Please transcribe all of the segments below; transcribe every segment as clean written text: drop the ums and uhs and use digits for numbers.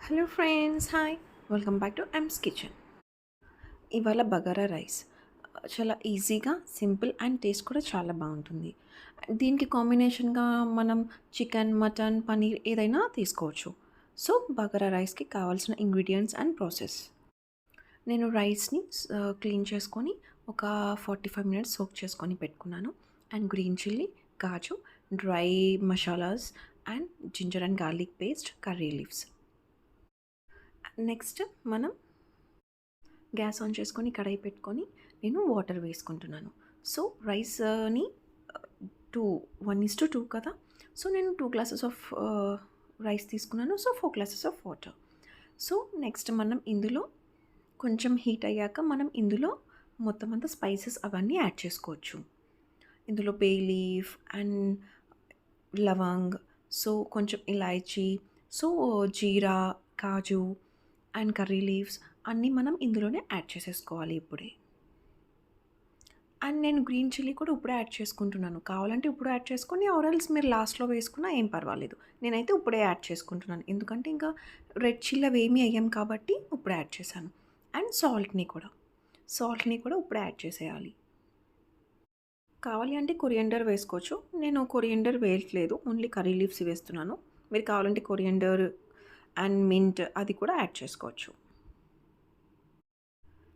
Hello friends, hi. Welcome back to Em's kitchen. ఇవాళ bagara rice చాలా ఈజీగా, సింపుల్ అండ్ టేస్ట్ కూడా చాలా బాగుంటుంది. దీనికి కాంబినేషన్గా మనం చికెన్, మటన్, పన్నీర్ ఏదైనా తీసుకోవచ్చు. సో బగారా రైస్కి కావాల్సిన ఇంగ్రీడియంట్స్ అండ్ ప్రాసెస్. నేను రైస్ని క్లీన్ చేసుకొని ఒక 45 మినిట్స్ సోక్ చేసుకొని పెట్టుకున్నాను. And green chilli, kaju, dry masalas and ginger and garlic paste, curry leaves. Next మనం గ్యాస్ ఆన్ చేసుకొని కడాయి పెట్టుకొని నేను వాటర్ వేసుకుంటున్నాను. సో రైస్ని టూ 1:2 కదా. సో నేను 2 గ్లాసెస్ ఆఫ్ రైస్ తీసుకున్నాను. So 4 glasses of water. So next మనం ఇందులో కొంచెం హీట్ అయ్యాక మనం ఇందులో మొత్తం అంతా స్పైసెస్ అవన్నీ యాడ్ చేసుకోవచ్చు. ఇందులో బే లీఫ్ అండ్ లవంగ్, సో కొంచెం elaichi, so jeera, kaju and curry leaves అన్నీ మనం ఇందులోనే యాడ్ చేసేసుకోవాలి ఇప్పుడే. అండ్ నేను గ్రీన్ చిల్లీ కూడా ఇప్పుడే యాడ్ చేసుకుంటున్నాను. కావాలంటే ఇప్పుడు యాడ్ చేసుకొని ఆరల్స్ మీరు లాస్ట్లో వేసుకున్నా ఏం పర్వాలేదు. నేనైతే ఇప్పుడే యాడ్ చేసుకుంటున్నాను. ఎందుకంటే ఇంకా రెడ్ చిల్లీ అవి ఏమీ వేయం కాబట్టి ఇప్పుడు యాడ్ చేశాను. అండ్ సాల్ట్ని కూడా ఇప్పుడే యాడ్ చేసేయాలి. కావాలి అంటే కొరియండర్ వేసుకోవచ్చు. నేను కొరియండర్ వేయట్లేదు. ఓన్లీ కర్రీ లీవ్స్ వేస్తున్నాను. మీరు కావాలంటే కొరియండర్ అండ్ మింట్ అది కూడా యాడ్ చేసుకోవచ్చు.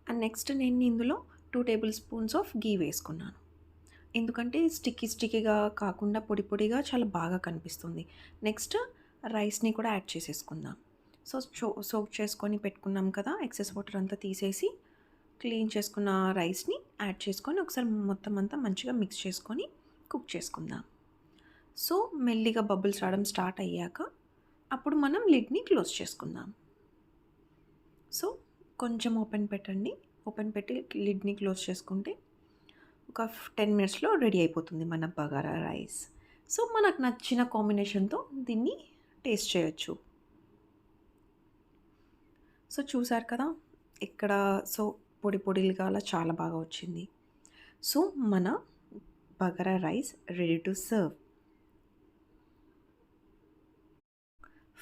అండ్ నెక్స్ట్ నేను ఇందులో 2 టేబుల్ స్పూన్స్ ఆఫ్ గీ వేసుకున్నాను. ఎందుకంటే స్టిక్కీగా కాకుండా పొడి పొడిగా చాలా బాగా కనిపిస్తుంది. నెక్స్ట్ రైస్ని కూడా యాడ్ చేసేసుకుందాం. సో సోక్ చేసుకొని పెట్టుకున్నాం కదా, ఎక్సెస్ వాటర్ అంతా తీసేసి క్లీన్ చేసుకున్న రైస్ని యాడ్ చేసుకొని ఒకసారి మొత్తం అంతా మంచిగా మిక్స్ చేసుకొని కుక్ చేసుకుందాం. సో మెల్లిగా బబుల్స్ రావడం స్టార్ట్ అయ్యాక అప్పుడు మనం లిడ్ని క్లోజ్ చేసుకుందాం. సో కొంచెం ఓపెన్ పెట్టి లిడ్ని క్లోజ్ చేసుకుంటే ఒక 10 మినిట్స్లో రెడీ అయిపోతుంది మన బగారా రైస్. సో మనకు నచ్చిన కాంబినేషన్తో దీన్ని టేస్ట్ చేయొచ్చు. సో చూసారు కదా ఇక్కడ, సో పొడి పొడిలుగా అలా చాలా బాగా వచ్చింది. సో మన bagara rice ready to serve.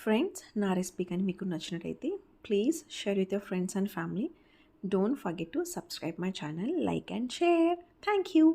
Friends, నా రెసిపీ కానీ మీకు నచ్చినట్టయితే please share with your friends and family. Don't forget to subscribe my channel, like and share. Thank you.